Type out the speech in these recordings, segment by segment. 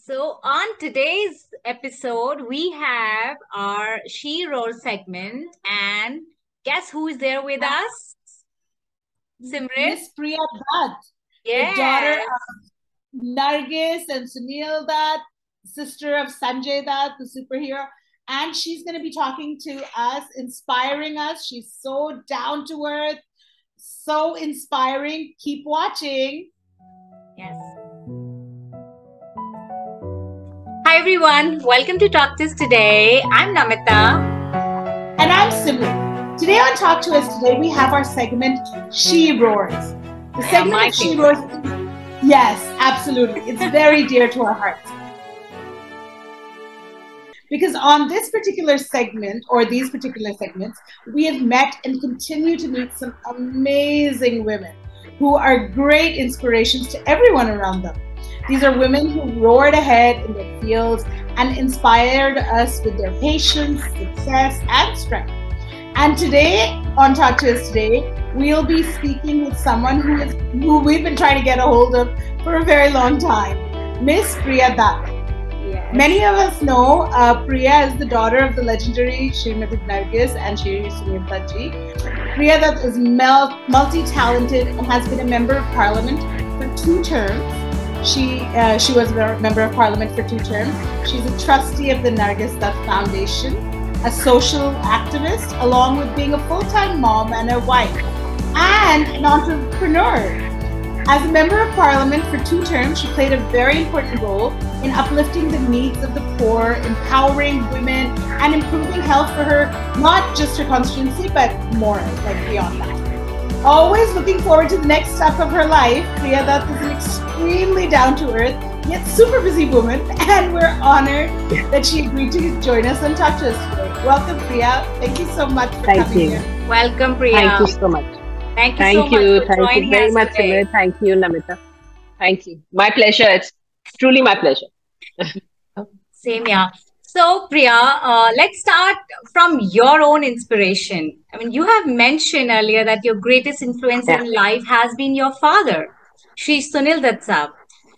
So, on today's episode, we have our SheRoars segment, and guess who is there with us? Simrit? Miss Priya Dutt, the daughter Yes. of Nargis and Sunil Dutt, sister of Sanjay Dutt, the superhero. And she's going to be talking to us, inspiring us. She's so down to earth, so inspiring. Keep watching. Yes. Hi, everyone. Welcome to TalktousToday. I'm Namita. And I'm Simrit. Today on Talk to Us Today, we have our segment, She Roars. The segment of She Roars. Yes, absolutely. It's very dear to our hearts. Because on this particular segment, or these particular segments, we have met and continue to meet some amazing women who are great inspirations to everyone around them. These are women who roared ahead in their fields and inspired us with their patience, success, and strength. And today, on Talk to Us Today, we'll be speaking with someone who we've been trying to get a hold of for a very long time, Miss Priya Dutt. Yes. Many of us know Priya is the daughter of the legendary Srimati Nargis and SheRoars Simrit Namita. Priya Dutt is multi-talented and has been a member of parliament for 2 terms. She was a member of parliament for 2 terms. She's a trustee of the Nargis Dutt Foundation, a social activist, along with being a full-time mom and a wife, and an entrepreneur. As a member of parliament for 2 terms, she played a very important role in uplifting the needs of the poor, empowering women, and improving health for her, not just her constituency, but more, like beyond that. Always looking forward to the next step of her life, Priya Dutt is an extremely down-to-earth, yet super busy woman, and we're honored that she agreed to join us and talk to us today. Welcome, Priya. Thank you so much for coming here. Welcome, Priya. Thank you so much. Thank you so much for joining us very much, Simrit. Thank you, Namita. Thank you. My pleasure. It's truly my pleasure. Same here. So, Priya, let's start from your own inspiration. I mean, you have mentioned earlier that your greatest influence in life has been your father, Shri Sunil Dutt Sahab.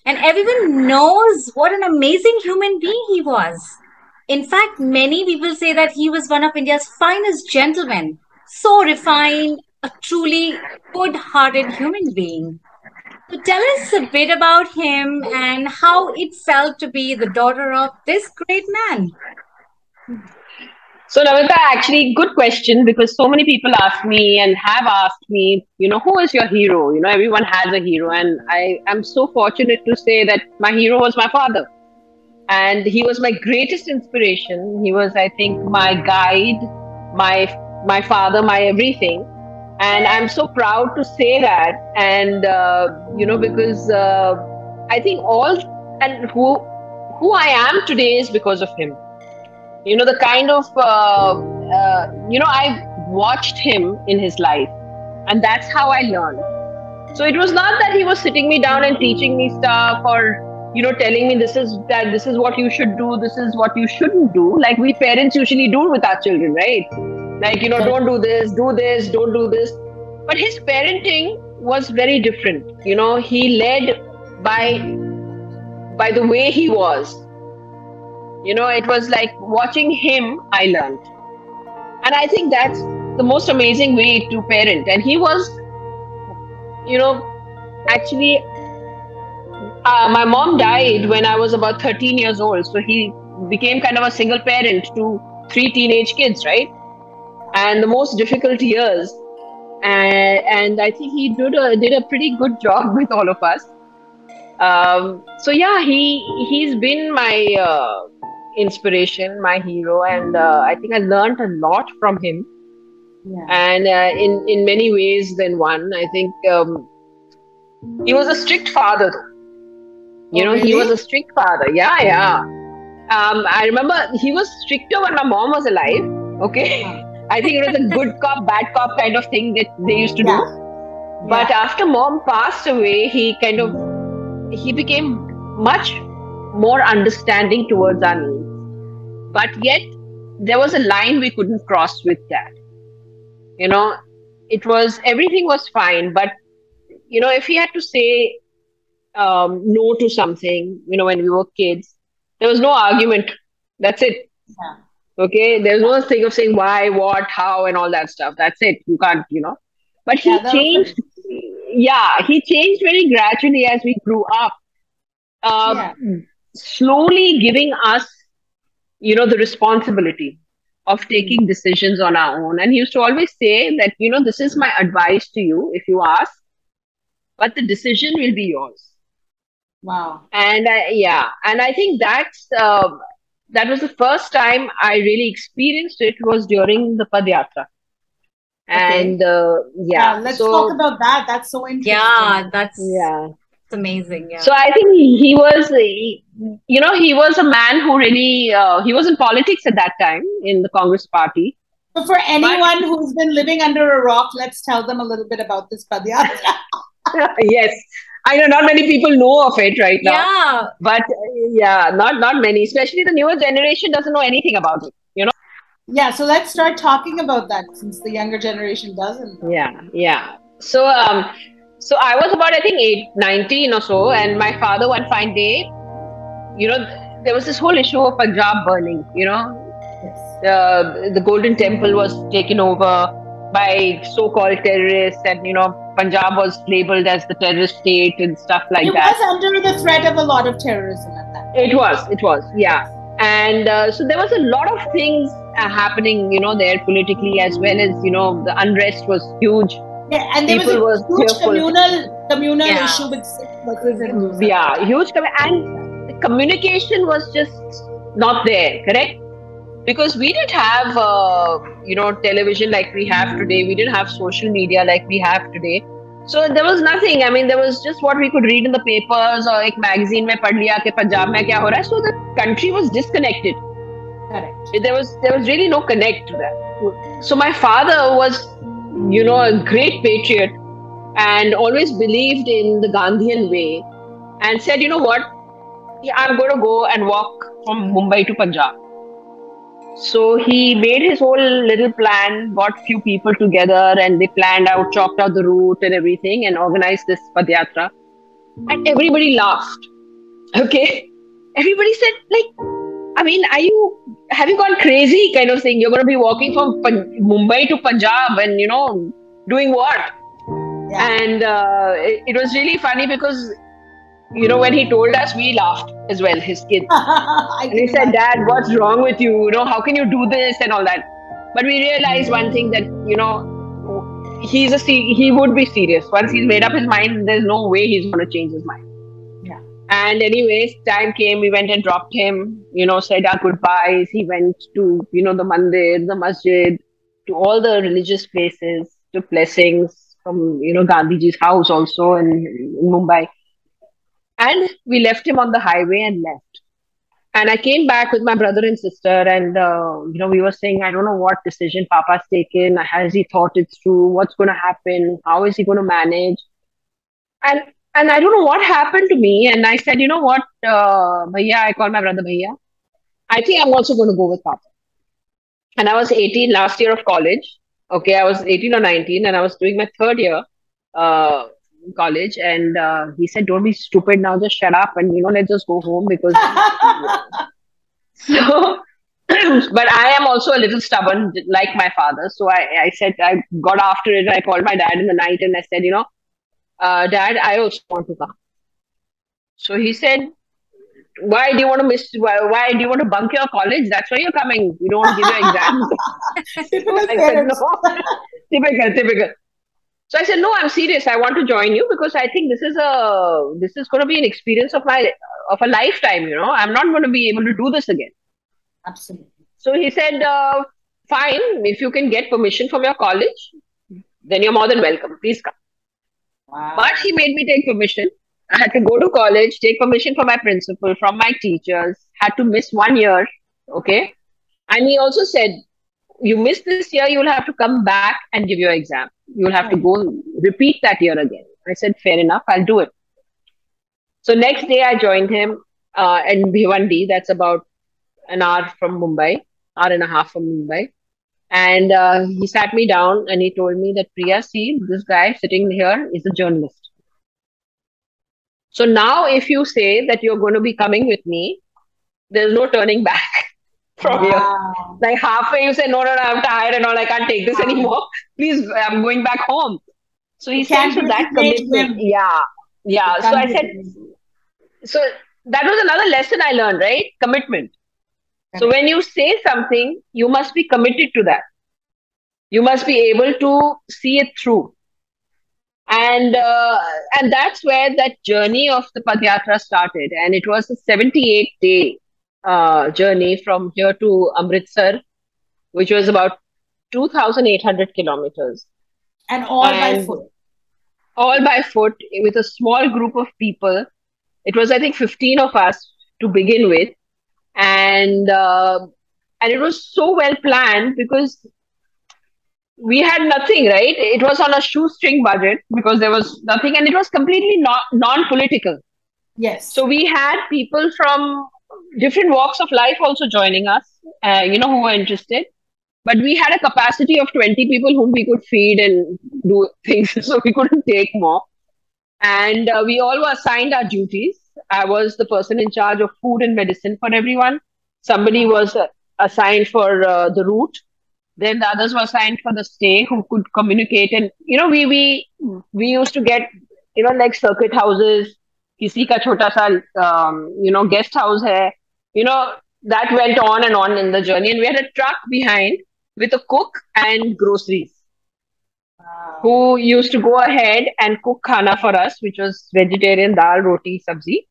And everyone knows what an amazing human being he was. In fact, many people say that he was one of India's finest gentlemen, so refined, a truly good-hearted human being. So tell us a bit about him and how it felt to be the daughter of this great man. So, Namita, actually, good question, because so many people ask me and have asked me, who is your hero? Everyone has a hero. And I am so fortunate to say that my hero was my father. And he was my greatest inspiration. He was, I think, my guide, my father, my everything. And I'm so proud to say that. And, because I think who I am today is because of him. The kind of, I watched him in his life, and that's how I learned. So it was not that he was sitting me down and teaching me stuff, or, telling me this is what you should do, this is what you shouldn't do, like we parents usually do with our children, right? Like, don't do this, don't do this. But his parenting was very different. He led by the way he was. It was like watching him, I learned. And I think that's the most amazing way to parent. And he was, actually, my mom died when I was about 13 years old. So he became kind of a single parent to 3 teenage kids, right? And the most difficult years. And I think he did a pretty good job with all of us. So yeah, he's been my inspiration, my hero, and I think I learned a lot from him. Yeah. And in many ways than one. I think he was a strict father, though. Really? He was a strict father. Yeah. I remember he was stricter when my mom was alive. Okay. I think it was a good cop, bad cop kind of thing that they used to do. But after mom passed away, he became much more understanding towards our needs. But yet, there was a line we couldn't cross with dad. Everything was fine. But, if he had to say no to something, when we were kids, there was no argument. That's it. Yeah. Okay. There's Yeah. no thing of saying why, what, how, and all that stuff. That's it. You can't. But Yeah. he That was changed. Yeah. He changed very gradually as we grew up, uh, yeah. slowly giving us, the responsibility of Mm. taking decisions on our own. And he used to always say that, this is my advice to you if you ask, but the decision will be yours. Wow. And yeah, and I think that was the first time I really experienced it was during the Padyatra. Okay. And Yeah. yeah, Let's talk so about that. That's so Yeah, interesting. that's yeah, amazing. Yeah. so I think he was a man who really he was in politics at that time in the Congress party, So for but anyone who's been living under a rock, let's tell them a little bit about this Padyatra. yes, I know not many people know of it right now, Yeah. but yeah, not many, especially the newer generation doesn't know anything about it. Yeah, so let's start talking about that since the younger generation doesn't know. Yeah, yeah. So I was about I think 19 or so, and my father one fine day, you know, there was this whole issue of Punjab burning. Yes. The Golden Temple was taken over by so-called terrorists, and Punjab was labeled as the terrorist state and stuff like It that. was under the threat of a lot of terrorism at that time. It was, yeah. Yes. And so there was a lot of things happening, there politically as well as, the unrest was huge. Yeah, and there was a People were huge fearful. communal Yeah. issue with Sikh versus Hindus at that Yeah, time. huge. And the communication was just not there, correct? Because we didn't have, television like we have today. We didn't have social media like we have today. So there was nothing. I mean, there was just what we could read in the papers or like magazine mein pad liya ke Punjab mein kya ho raha hai. So the country was disconnected. Correct. There was really no connect to that. So my father was, a great patriot and always believed in the Gandhian way and said, you know what, yeah, I'm going to go and walk from Mumbai to Punjab. So he made his whole little plan, got few people together, and they planned out, chalked out the route and everything, and organized this Padyatra. And everybody laughed. Okay, everybody said, like, I mean, have you gone crazy? Kind of thing. You're going to be walking from Mumbai to Punjab, and doing what? Yeah. And it was really funny because when he told us, we laughed as well, his kids. I And he can said, imagine. Dad, what's wrong with you? How can you do this and all that? But we realized one thing that, he would be serious. Once he's made up his mind, there's no way he's going to change his mind. Yeah. And anyways, time came, we went and dropped him, said our goodbyes. He went to, the mandir, the masjid, to all the religious places, took blessings from, Gandhiji's house also in Mumbai. And we left him on the highway and left. And I came back with my brother and sister, and we were saying, I don't know what decision Papa's taken. Has he thought it through? What's going to happen? How is he going to manage? And and I don't know what happened to me. And I said, you know what, Bhaiya, I called my brother Bhaiya. I think I'm also going to go with Papa. And I was 18 last year of college. Okay, I was 18 or 19, and I was doing my third year uh, college. And he said, "Don't be stupid now. Just shut up and let's just go home because." So, but I am also a little stubborn, like my father. So I said I got after it. I called my dad in the night and I said, Dad, I also want to come. So he said, why do you want to why do you want to bunk your college? That's why you're coming. You don't want to give your exams. Typical I said, parents. no. Typical. So I said, no, I'm serious. I want to join you because I think this is going to be an experience of a lifetime. I'm not going to be able to do this again. Absolutely. So he said, fine, if you can get permission from your college, then you're more than welcome. Please come. Wow. But he made me take permission. I had to go to college, take permission from my principal, from my teachers, had to miss 1 year. Okay. And he also said, you miss this year, you'll have to come back and give your exam. You'll have to go repeat that year again. I said, fair enough, I'll do it. So next day I joined him in Bhiwandi. That's about an hour from Mumbai, hour and a half from Mumbai. And he sat me down and he told me that, Priya, see, this guy sitting here is a journalist. So now if you say that you're going to be coming with me, there's no turning back from here. Wow. Like halfway you say, no, no, no, I'm tired and all, I can't take this anymore. Please, I'm going back home. So he It said, can't so be a that teenage commitment, whim. yeah, It yeah. So can't I be a said, teenage whim. so that was another lesson I learned, right? Commitment. So Correct. when you say something, you must be committed to that. You must be able to see it through. And uh, and that's where that journey of the Padyatra started. And it was a 78-day journey from here to Amritsar, which was about 2,800 kilometers. And all by And foot. all by foot with a small group of people. It was, I think, 15 of us to begin with. And and it was so well planned because we had nothing, right? It was on a shoestring budget because there was nothing, and it was completely non-political. So Yes. we had people from different walks of life also joining us, who were interested. But we had a capacity of 20 people whom we could feed and do things, so we couldn't take more. And we all were assigned our duties. I was the person in charge of food and medicine for everyone. Somebody Wow. was assigned for the route. Then the others were assigned for the stay who could communicate. And we used to get like circuit houses. किसी का छोटा सा guest house है. You know that went on in the journey, and we had a truck behind with a cook and groceries Wow. who used to go ahead and cook khana for us, which was vegetarian dal, roti, sabzi,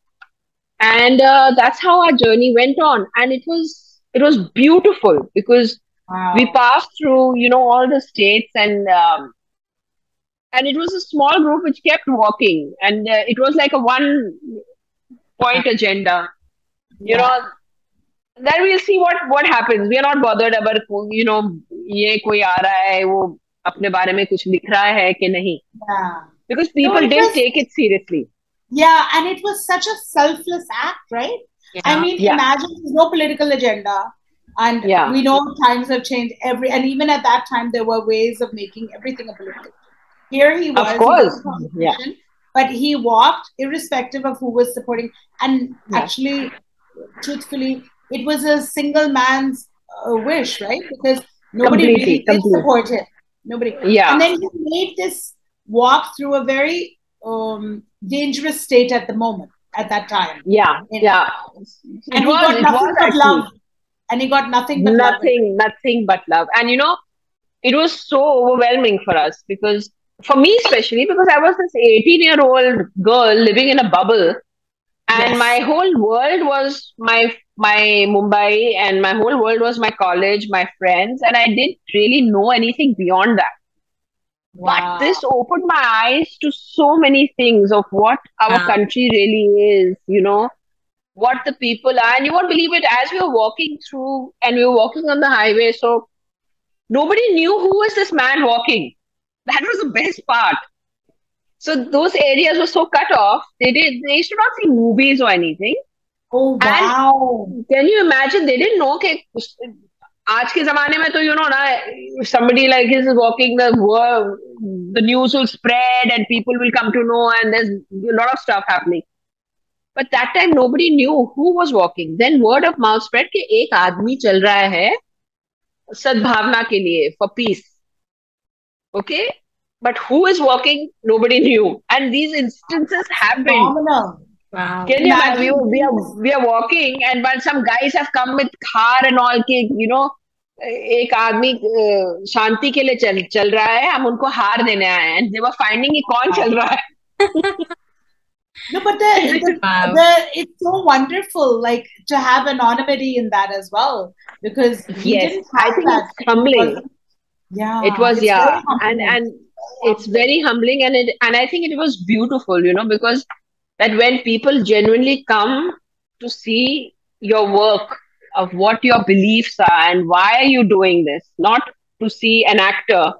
and that's how our journey went on. And it was beautiful because we Wow. passed through all the states, and it was a small group which kept walking, and it was like a one point agenda. You Yeah. know, then we'll see what happens. We are not bothered about ये कोई आ रहा है वो अपने बारे में कुछ लिख रहा है कि नहीं, Yeah. because No, people it didn't was, take it seriously. yeah, and it was such a selfless act, right? I Yeah. mean, Yeah, imagine there's no political agenda. And yeah, we know times have changed and even at that time, there were ways of making everything a political. Here he of was course. a Yeah, politician, but he walked irrespective of who was supporting. And yeah, actually, truthfully, it was a single man's wish, right? Because nobody really completely, did completely. support him. Nobody. And Yeah, then he made this walk through a very dangerous state at the moment, at that time. yeah, And, yeah. and he got It nothing was but actually love. And he got nothing but love. nothing but love. And it was so overwhelming for us because, for me especially, because I was this 18-year-old girl living in a bubble, and my Yes. whole world was my Mumbai, and my whole world was my college, my friends, and I didn't really know anything beyond that. But Wow. this opened my eyes to so many things of what our Yeah. country really is, what the people are. And you won't believe it, as we were walking through and we were walking on the highway, so nobody knew who was this man walking. That was the best part. So those areas were so cut off. They used to not see movies or anything. Oh, And wow. can you imagine? They didn't know कि आज के जमाने में तो ना, if somebody like is walking, the news will spread and people will come to know, and there's a lot of stuff happening. But that time nobody knew who was walking. Then word of mouth spread कि एक आदमी चल रहा है सद्भावना के लिए, for peace. Okay, but who is walking? Nobody knew, and these instances happened. Phenomenal. Wow. Can you imagine? Imagine We doing are this. we are walking, and but some guys have come with car and all. कि एक आदमी शांति के लिए चल रहा है, हम उनको हार देने आए हैं. And they were finding कि कौन चल रहा है. No, but it's so wonderful, like to have anonymity in that as well, because he Yes, didn't I have think that. it's He humbling. wasn't. It Yeah, was, it's yeah, very humbling. and it's very humbling, and I think it was beautiful, because that when people genuinely come to see your work of what your beliefs are and why are you doing this, not to see an actor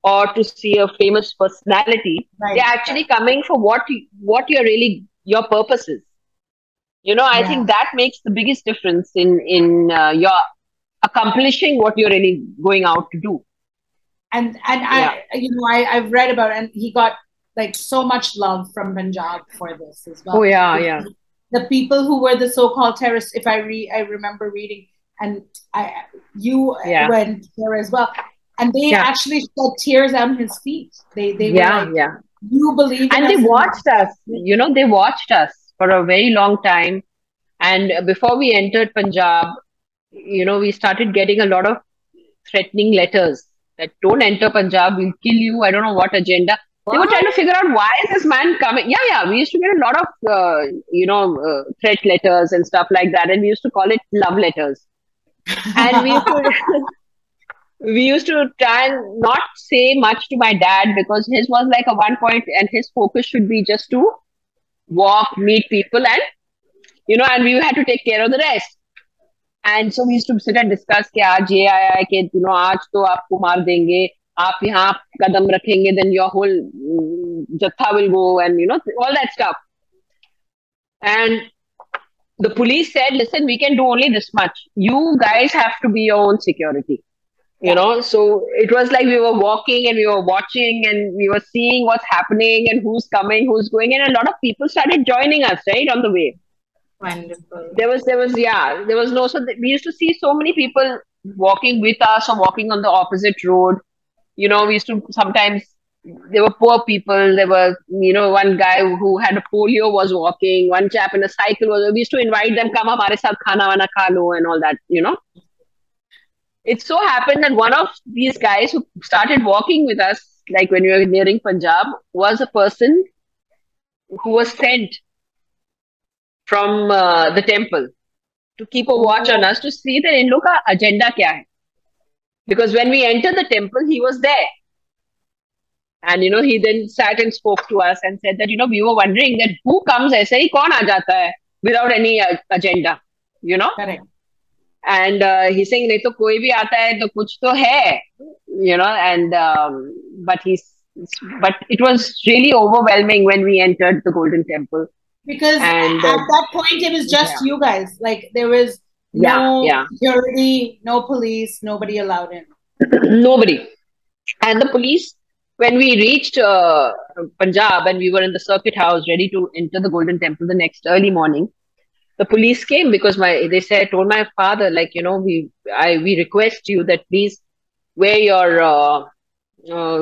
or to see a famous personality, they're Right, actually right. coming for what you're really your purpose is. I Yeah. think that makes the biggest difference in your accomplishing what you're really going out to do. And Yeah. I've read about it, and he got like so much love from Punjab for this as Oh well. yeah. The people who were the so-called terrorists, if I remember reading, and you went there as well, and they actually shed tears on his feet. They were like, you believe in and us. They watched us, they watched us for a very long time. And before we entered Punjab, we started getting a lot of threatening letters that don't enter Punjab, we'll kill you. I don't know what agenda. They were trying to figure out why is this man coming. Yeah. We used to get a lot of, threat letters and stuff like that. And we used to call it love letters. And we used to try and not say much to my dad because his was like a 1 point and his focus should be just to walk, meet people and we had to take care of the rest. And so we used to sit and discuss कि आज ये आया है कि आज तो आपको मार देंगे, आप यहाँ कदम रखेंगे, then your whole जत्था will go and all that stuff. And the police said, listen, we can do only this much. You guys have to be your own security. So it was like we were walking and we were watching and we were seeing what's happening and who's coming, who's going, and a lot of people started joining us right on the way. Wonderful. There was no, so we used to see so many people walking with us or walking on the opposite road. We used to sometimes, there were poor people. There were, one guy who had a polio was walking, one chap in a cycle was, we used to invite them, come hamare saath khana wana kha lo and all that, It so happened that one of these guys who started walking with us, like when we were nearing Punjab, was a person who was sent from the temple to keep a watch on us to see that in loka agenda kya hai. Because when we entered the temple, he was there. And, he then sat and spoke to us and said that, we were wondering that who comes aise hi, kaun aa jata hai without any agenda, Correct. And he's saying, nahi to koi bhi aata hai to kuch to hai, and but it was really overwhelming when we entered the Golden Temple. Because at that point, it was just you guys. Like, there was no security, no police, nobody allowed in. Nobody. And the police, when we reached Punjab and we were in the circuit house ready to enter the Golden Temple the next early morning, the police came because told my father, like, we request you that please wear your,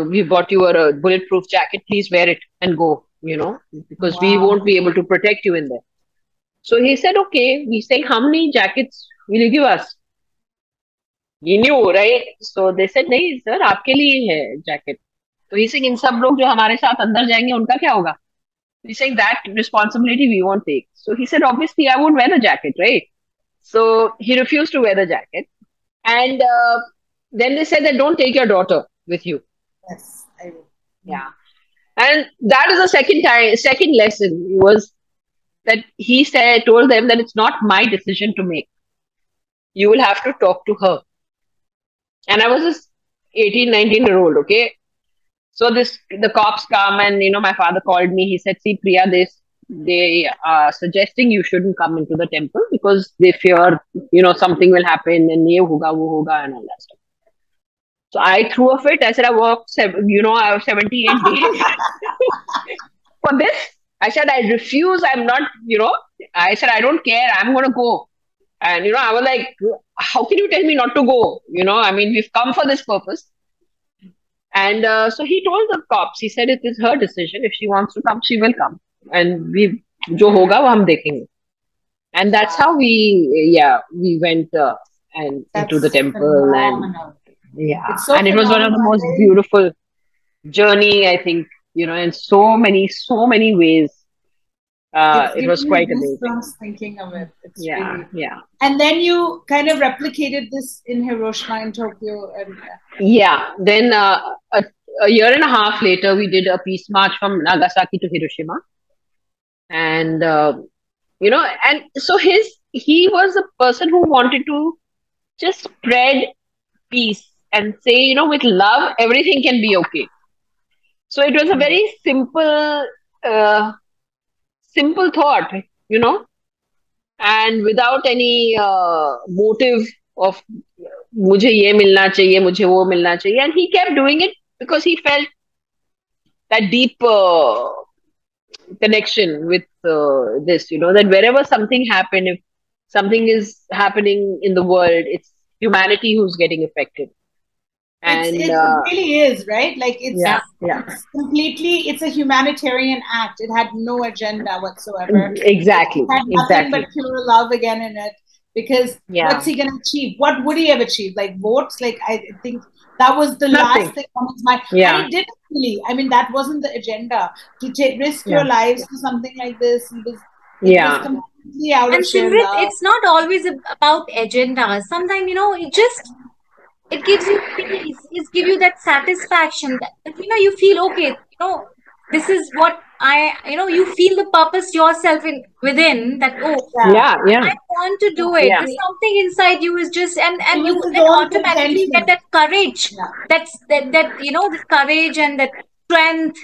we bought you a bulletproof jacket, please wear it and go, because we won't be able to protect you in there. So he said, okay. He's saying, how many jackets will you give us? He knew, right? So they said, nahi, sir, aapke liye hai jacket. So he's saying, in sab log jo hamare saath andar jayenge, unka kya hoga? He's saying that responsibility we won't take. So he said, obviously, I won't wear the jacket, right? So he refused to wear the jacket. And then they said that don't take your daughter with you. Yes, I will. Yeah. And that is the second lesson was that he told them that it's not my decision to make. You will have to talk to her. And I was this 18, 19-year-old, okay? So the cops come and, my father called me. He said, see, Priya, they are suggesting you shouldn't come into the temple because they fear, something will happen and ye hoga, wo hoga and all that stuff. So I threw a fit. I said, I walked, I was 78 days for this. I said, I refuse. I'm not, I said, I don't care. I'm going to go. And, I was like, how can you tell me not to go? I mean, we've come for this purpose. And so he told the cops, he said, it is her decision. If she wants to come, she will come. And jo hoga, wo hum dekhenge. And that's how we went into the temple. Phenomenal. And so and it was one of the most beautiful journey, I think, in so many ways. It was quite amazing. Thinking of it. It's really... And then you kind of replicated this in Hiroshima and Tokyo. And then a year and a half later, we did a peace march from Nagasaki to Hiroshima. And, and so he was a person who wanted to just spread peace and say, with love, everything can be okay. So it was a very simple thought, and without any motive of mujhe ye milna chahiye, mujhe wo milna chahiye. And he kept doing it because he felt that deep connection with this, that wherever something happened, if something is happening in the world, it's humanity who's getting affected. And It really is, right? Like yeah, yeah, it's completely, it's a humanitarian act. It had no agenda whatsoever. It exactly, had nothing but exactly. pure love again in it. Because what's Yeah, he gonna achieve? What would he have achieved? Like votes? Like I think that was the last nothing. thing on his mind. And Yeah, he didn't really. I mean, that wasn't the agenda. To take risk your yeah, lives for something like this. It was yeah, completely out And of sheer Simrit, love. it's not always about agenda. Sometimes, it gives you peace. It gives you that satisfaction that, you feel okay. This is what you feel the purpose yourself within that. Oh, Yeah. yeah, yeah, I want to do it. yeah, There's something inside you is just It and was you his then own automatically you get contention. that courage. Yeah. This courage and that strength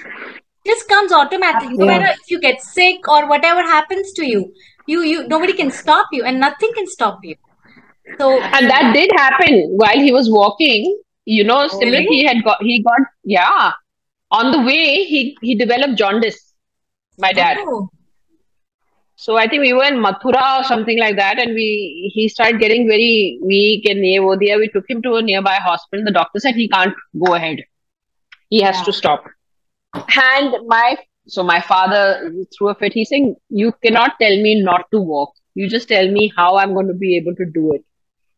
just comes automatically. No yeah. matter if you get sick or whatever happens to you, you nobody can stop you and nothing can stop you. So And Absolutely. that did happen while he was walking. Simrit, really, he got, yeah. On the way, he developed jaundice, my dad. oh, So I think we were in Mathura or something like that, and he started getting very weak and there. We took him to a nearby hospital. The doctor said he can't go ahead. He has Yeah. to stop. And my father threw a fit. He's saying, "You cannot tell me not to walk. You just tell me how I'm going to be able to do it.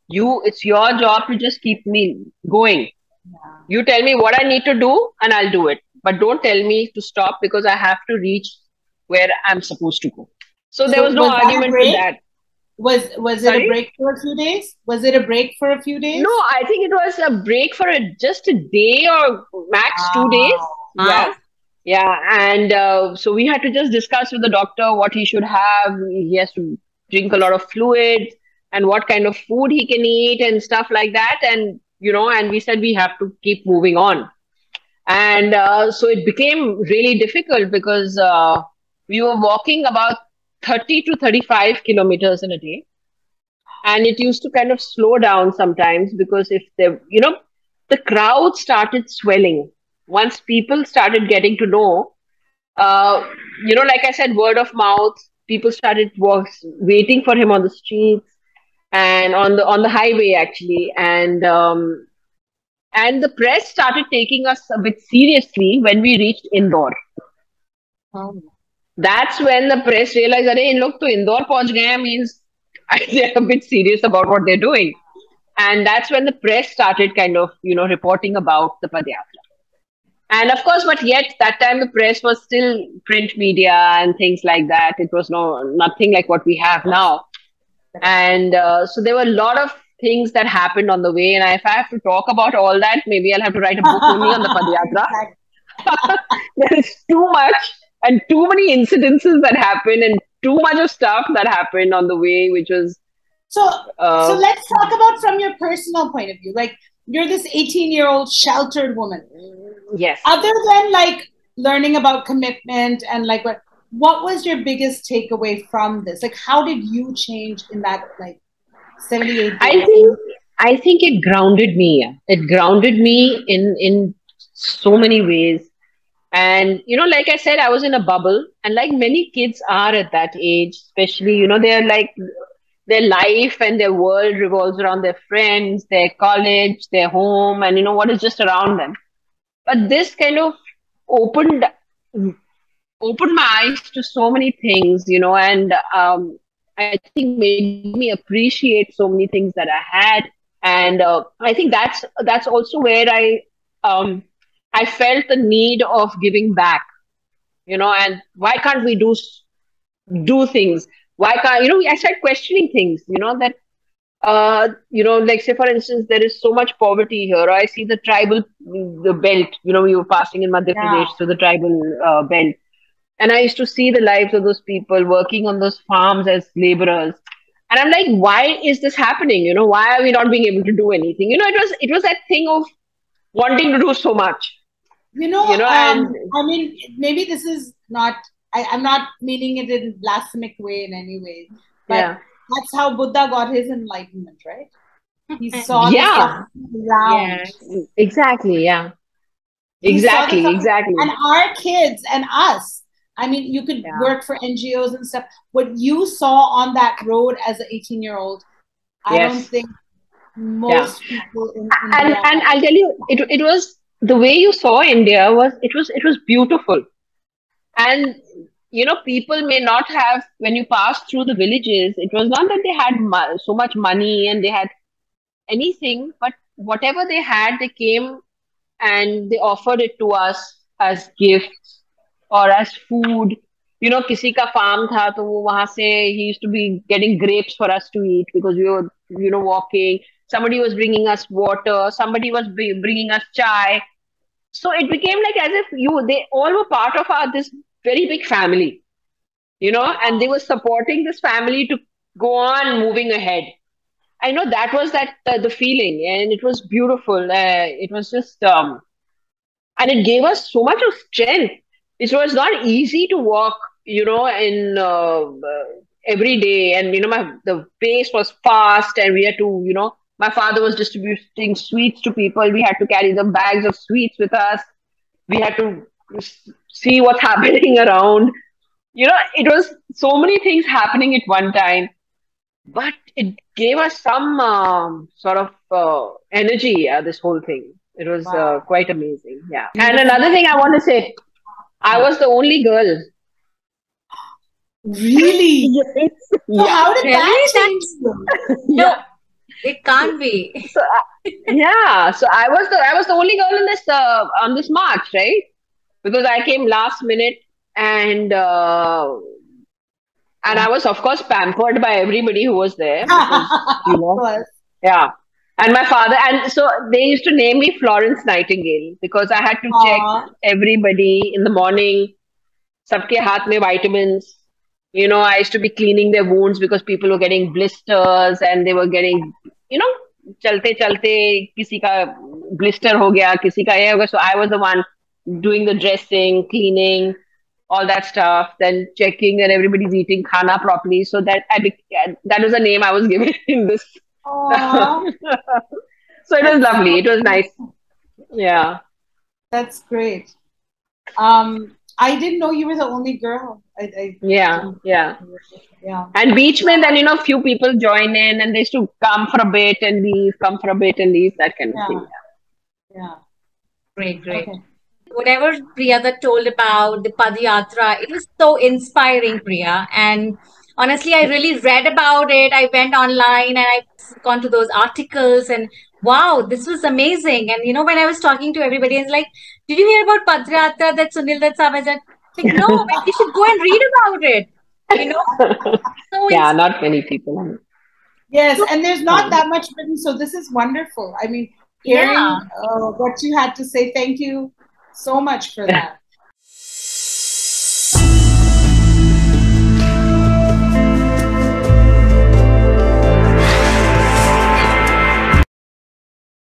It's your job to just keep me going. Yeah. You tell me what I need to do, and I'll do it. But don't tell me to stop because I have to reach where I'm supposed to go." So there So was no was that a argument with break? that. Was it a Sorry? break for a few days? Was it a break for a few No, days? I think it was a break for just a day or max 2 days. Wow. Yeah. wow, Yeah. And so we had to just discuss with the doctor what he should have. He has to drink a lot of fluids and what kind of food he can eat and stuff like that. And we said we have to keep moving on. And so it became really difficult because we were walking about 30 to 35 kilometers in a day, and it used to kind of slow down sometimes because if the crowd started swelling once people started getting to know, uh, like I said, word of mouth, people started waiting for him on the streets and on the highway actually, and the press started taking us a bit seriously when we reached Indore. oh, That's when the press realized that in look to Indore pahunch gaye means they're a bit serious about what they're doing. And that's when the press started kind of, reporting about the Padyatra. And of course, but yet that time the press was still print media and things like that. It was nothing like what we have now. And so there were a lot of things that happened on the way. And if I have to talk about all that, maybe I'll have to write a book only on the Padyatra. Exactly. There is too much and too many incidences that happened and too much of stuff that happened on the way, which was So so uh, let's talk about from your personal point of view. Like you're this 18-year-old sheltered woman. yes. Other than like learning about commitment and like what was your biggest takeaway from this? Like how did you change in that like 78 I days? think I think it grounded me. Yeah. It grounded me in so many ways. And like I said, I was in a bubble, and like many kids are at that age, especially, they're like their life and their world revolves around their friends, their college, their home, and what is just around them. But this kind of opened opened my eyes to so many things, and I think made me appreciate so many things that I had. And I think that's also where um, I felt the need of giving back, and why can't we do things? Why can't I started questioning things, that like say for instance, there is so much poverty here. I see the belt. We were passing in Madhya Yeah. Pradesh through the tribal belt, and I used to see the lives of those people working on those farms as laborers. And I'm like, why is this happening? Why are we not being able to do anything? It was that thing of wanting to do so much. And I mean, maybe this is not, I'm not meaning it in blasphemic way in any way, but yeah, that's how Buddha got his enlightenment, right? He saw the yeah, suffering around. yes, exactly, yeah, You saw the Exactly, suffering. exactly. And our kids and us, I mean, you could Yeah. work for NGOs and stuff. What you saw on that road as an 18-year-old, I don't Yes. think Yeah. most people in And India have. I'll tell you, it was the way you saw India was it was beautiful. And people may not have, when you passed through the villages, it was not that they had so much money and they had anything, but whatever they had, they came and they offered it to us as gifts or as food. किसी का farm था तो वो वहां से he used to be getting grapes for us to eat because we were walking. Somebody was bringing us water, somebody was bringing us chai. So it became like as if they all were part of our this very big family, and they were supporting this family to go on moving ahead. I know that was the feeling, and it was beautiful. It was just and it gave us so much of strength. It was not easy to walk, in every day, and the pace was fast, and we had to, my father was distributing sweets to people. We had to carry the bags of sweets with us. We had to see what's happening around. It was so many things happening at one time, but it gave us some sort of energy. This whole thing, it was Wow. quite amazing. Yeah. And Beautiful. another thing I want to say, I was the only girl. Really? Yes. So Yeah. how did that Really? change you? No, Yeah. it can't be. So yeah, so I was the only girl in this on this march, right? Because I came last minute, and I was of course pampered by everybody who was there because you Of know course. yeah. And my father, and so they used to name me Florence Nightingale because I had to check Aw. everybody in the morning. Sabke haath mein vitamins. I used to be cleaning their wounds because people were getting blisters and they were getting, chalte chalte किसी का blister हो गया, किसी का ये हो गया. So I was the one doing the dressing, cleaning, all that stuff, then checking that everybody's eating khana properly. So that was the name I was given in this. Aw. So it was That's lovely. so It was nice. beautiful. Yeah. That's great. I didn't know you were the only girl. I Yeah. didn't. Yeah. Yeah. And beach mein, then few people join in and they used to come for a bit and leave, come for a bit and leave, that kind of Yeah. thing. Yeah. Great, great. Okay. Whatever Priya Dutt told about the Padayatra, it was so inspiring, Priya. And honestly, I really read about it. I went online and I've gone to those articles and wow, this was amazing. And when I was talking to everybody, it's like, did you hear about Padayatra that Sunil Dutt Savage? Like, no, but we should go and read about it. You know, Yeah. so Yeah, not many people. Yes, so and there's not that much written, so this is wonderful. I mean, yeah. hearing what you had to say, thank you so much for that.